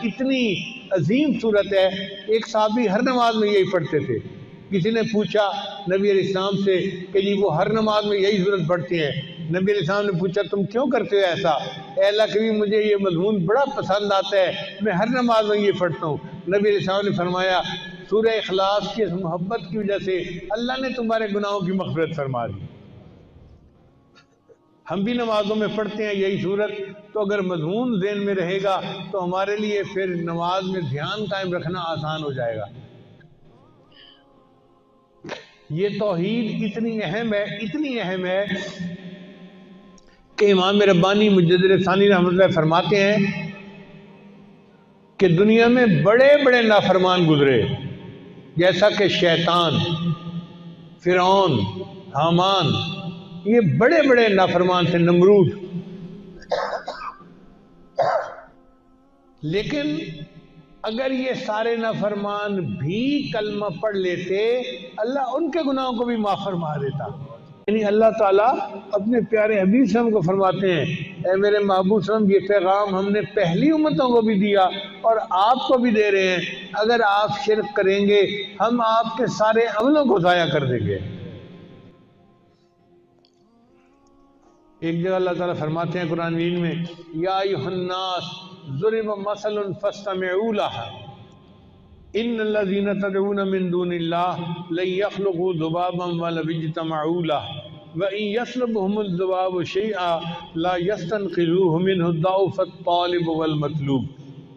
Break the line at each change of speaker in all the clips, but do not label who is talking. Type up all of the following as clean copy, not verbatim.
اتنی عظیم صورت ہے، ایک صحابی ہر نماز میں یہی پڑھتے تھے۔ کسی نے پوچھا نبی علیہ السلام سے کہ جی وہ ہر نماز میں یہی صورت پڑھتے ہیں۔ نبی علیہ السلام نے پوچھا تم کیوں کرتے ہو ایسا؟ اے اللہ کے مجھے یہ مضمون بڑا پسند آتا ہے، میں ہر نماز میں یہ پڑھتا ہوں۔ نبی علیہ السلام نے فرمایا سورہ اخلاص کی اس محبت کی وجہ سے اللہ نے تمہارے گناہوں کی مغفرت فرما دی۔ ہم بھی نمازوں میں پڑھتے ہیں یہی صورت، تو اگر مضمون ذہن میں رہے گا تو ہمارے لیے پھر نماز میں دھیان قائم رکھنا آسان ہو جائے گا۔ یہ توحید اتنی اہم ہے کہ امام ربانی مجدد ثانی رحمۃ اللہ فرماتے ہیں کہ دنیا میں بڑے بڑے نافرمان گزرے، جیسا کہ شیطان، فرعون، حامان، یہ بڑے بڑے نافرمان تھے، نمرود، لیکن اگر یہ سارے نافرمان بھی کلمہ پڑھ لیتے اللہ ان کے گناہوں کو بھی معاف فرما دیتا۔ یعنی اللہ تعالیٰ اپنے پیارے حبیب صلی اللہ علیہ وسلم کو فرماتے ہیں اے میرے محبوب صلی اللہ علیہ وسلم، یہ پیغام ہم نے پہلی امتوں کو بھی دیا اور آپ کو بھی دے رہے ہیں، اگر آپ شرک کریں گے ہم آپ کے سارے عملوں کو ضائع کر دیں گے۔ ایک جگہ اللہ تعالیٰ فرماتے ہیں قرآن مجید میں یا ایھا الناس ضرب مثل فاستمعوا له ان الذين تدعون من دون الله لن يخلقوا ذبابا ولو اجتمعوا له وان يسلبهم الذباب شيئا لا يستنقذوه منه ضعف الطالب والمطلوب۔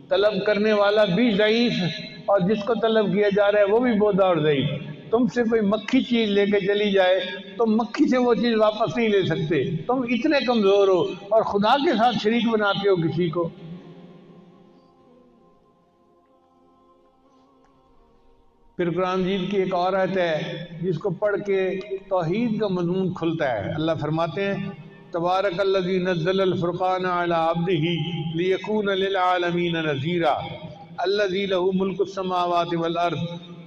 طلب کرنے والا بھی ضعیف اور جس کو طلب کیا جا رہا ہے وہ بھی بودا اور ضعیف۔ تم سے کوئی مکھی چیز لے کے چلی جائے تو مکھی سے وہ چیز واپس نہیں لے سکتے، تم اتنے کمزور ہو اور خدا کے ساتھ شریک بناتے ہو کسی کو۔ پھر قرآن مجید کی ایک اور آیت ہے جس کو پڑھ کے توحید کا مضمون کھلتا ہے۔ اللہ فرماتے ہیں تبارک الذی نزل الفرقان علی عبدہ لیکون للعالمین نذیرا الذی لہ ملک السماوات والارض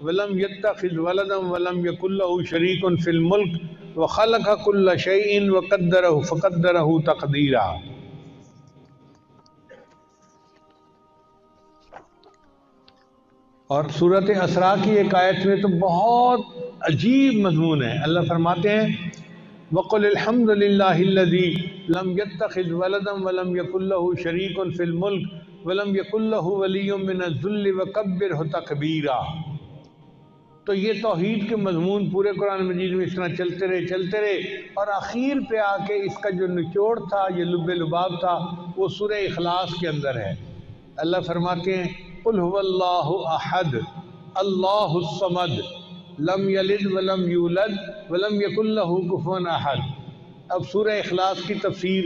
ولم يتخذ ولدا ولم يكن له شریک فی الملک وخلق کل شیء وقدرہ فقدرہ تقدیرا۔ اور سورۃ اسراء کی ایک آیت میں تو بہت عجیب مضمون ہے۔ اللہ فرماتے ہیں وَقُلِ الْحَمْدُ لِلَّهِ الَّذِي لَمْ يَتَّخِذْ وَلَدًا وَلَمْ يَكُنْ لَهُ شَرِيكٌ فِي الْمُلْكِ وَلَمْ يَكُنْ لَهُ وَلِيٌّ مِّنَ الذُّلِّ وَكَبِّرْهُ تَكْبِيرًا۔ تو یہ توحید کے مضمون پورے قرآن مجید میں اس طرح چلتے رہے اور آخر پہ آ کے اس کا جو نچوڑ تھا، یہ لب لباب تھا، وہ سورہ اخلاص کے اندر ہے۔ اللہ فرماتے ہیں قل هو اللہ احد اللہ الصمد لم یلد ولم یولد ولم یکن لہ کفوا احد۔ اب سورہ اخلاص کی تفسیر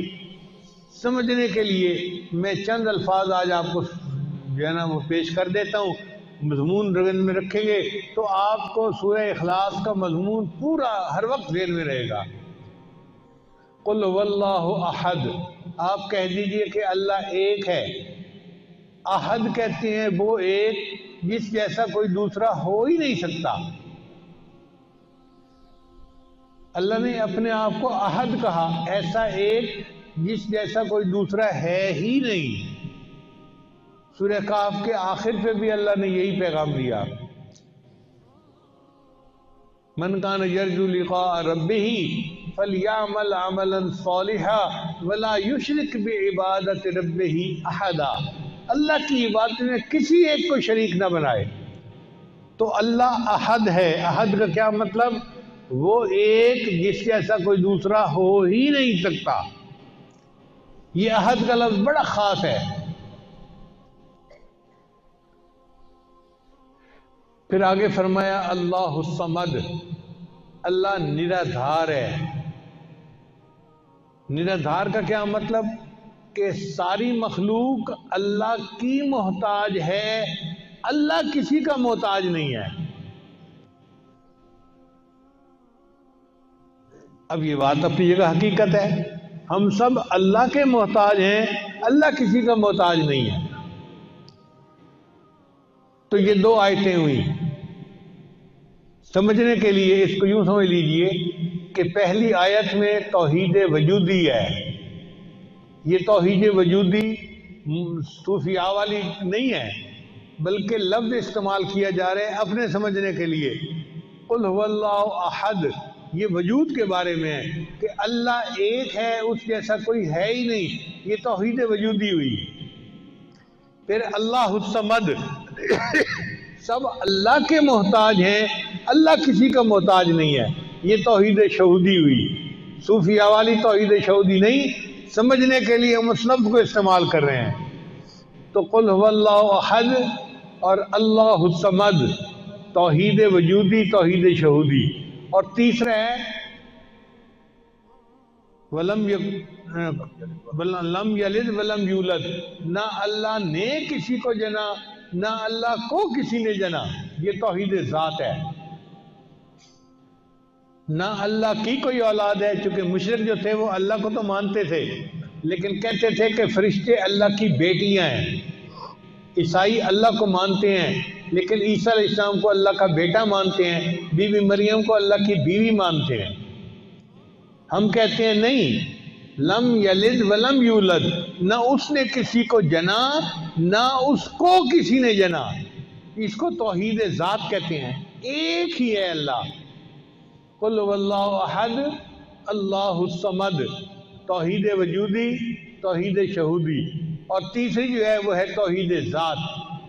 سمجھنے کے لیے میں چند الفاظ آج آپ کو جو ہے نا وہ پیش کر دیتا ہوں، مضمون ذہن میں رکھیں گے تو آپ کو سورہ اخلاص کا مضمون پورا ہر وقت ذہن میں رہے گا۔ قل هو اللہ احد، آپ کہہ دیجئے کہ اللہ ایک ہے۔ احد کہتے ہیں وہ ایک جس جیسا کوئی دوسرا ہو ہی نہیں سکتا۔ اللہ نے اپنے آپ کو احد کہا، ایسا ایک جس جیسا کوئی دوسرا ہے ہی نہیں۔ سورہ کہف کے آخر پہ بھی اللہ نے یہی پیغام دیا من کان یرجو لقاء ربہ فلیعمل عملا صالحا ولا یشرک بعبادۃ ربہ احدا۔ اللہ کی عبادت میں کسی ایک کو شریک نہ بنائے۔ تو اللہ احد ہے۔ احد کا کیا مطلب؟ وہ ایک جس جیسا کوئی دوسرا ہو ہی نہیں سکتا۔ یہ احد کا لفظ بڑا خاص ہے۔ پھر آگے فرمایا اللہ الصمد، اللہ نرادھار ہے۔ نرادھار کا کیا مطلب؟ کہ ساری مخلوق اللہ کی محتاج ہے، اللہ کسی کا محتاج نہیں ہے۔ اب یہ بات اپنی جگہ حقیقت ہے، ہم سب اللہ کے محتاج ہیں، اللہ کسی کا محتاج نہیں ہے۔ تو یہ دو آیتیں ہوئی۔ سمجھنے کے لیے اس کو یوں سمجھ لیجئے کہ پہلی آیت میں توحید وجودی ہے۔ یہ توحید وجودی صوفیاء والی نہیں ہے، بلکہ لفظ استعمال کیا جا رہا ہے اپنے سمجھنے کے لیے۔ قل هو اللہ احد، یہ وجود کے بارے میں ہے کہ اللہ ایک ہے، اس جیسا کوئی ہے ہی نہیں، یہ توحید وجودی ہوئی۔ پھر اللہ الصمد، سب اللہ کے محتاج ہیں، اللہ کسی کا محتاج نہیں ہے، یہ توحید شہودی ہوئی۔ صوفیاء والی توحید شہودی نہیں، سمجھنے کے لیے ہم اس لفظ کو استعمال کر رہے ہیں۔ تو قل هو اللہ احد اور اللہ الصمد، توحید وجودی، توحید شہودی۔ اور تیسرا ہے لم یلد ولم یولد، نہ اللہ نے کسی کو جنا، نہ اللہ کو کسی نے جنا، یہ توحید ذات ہے۔ نہ اللہ کی کوئی اولاد ہے، چونکہ مشرک جو تھے وہ اللہ کو تو مانتے تھے لیکن کہتے تھے کہ فرشتے اللہ کی بیٹیاں ہیں۔ عیسائی اللہ کو مانتے ہیں لیکن عیسیٰ علیہ السلام کو اللہ کا بیٹا مانتے ہیں، بی بی مریم کو اللہ کی بیوی مانتے ہیں۔ ہم کہتے ہیں نہیں، لم یلد ولم یولد، نہ اس نے کسی کو جنا نہ اس کو کسی نے جنا، اس کو توحید ذات کہتے ہیں، ایک ہی ہے اللہ۔ قل هو اللہ احد اللہ الصمد، توحید وجودی، توحید شہودی۔ اور تیسری جو ہے وہ ہے توحید ذات۔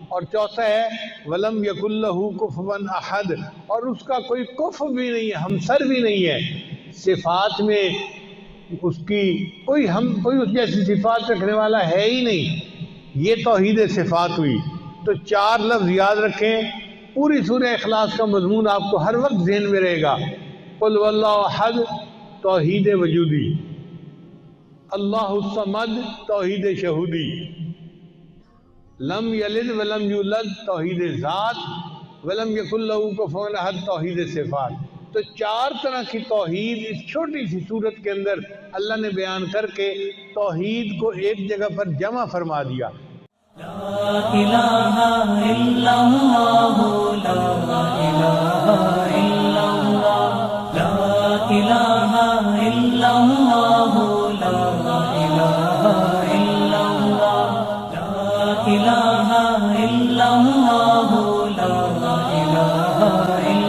اور چوتھا ہے ولم یکن لہ کفوا احد، اور اس کا کوئی کفو بھی نہیں ہے، ہمسر بھی نہیں ہے، صفات میں اس کی کوئی اس جیسی صفات رکھنے والا ہے ہی نہیں، یہ توحید صفات ہوئی۔ تو چار لفظ یاد رکھیں، پوری سورہ اخلاص کا مضمون آپ کو ہر وقت ذہن میں رہے گا۔ قل هو اللہ احد توحید وجودی، اللہ الصمد توحید شہودی، لم یلد ولم یولد توحید ذات، ولم یکن لہ کفوا احد توحید صفات۔ تو چار طرح کی توحید اس چھوٹی سی صورت کے اندر اللہ نے بیان کر کے توحید کو ایک جگہ پر جمع فرما دیا۔
لا الہ الا اللہ، لا الہ الا اللہ، لا الہ الا اللہ، لا الہ الا اللہ، لا الہ الا اللہ، لا الہ الا اللہ۔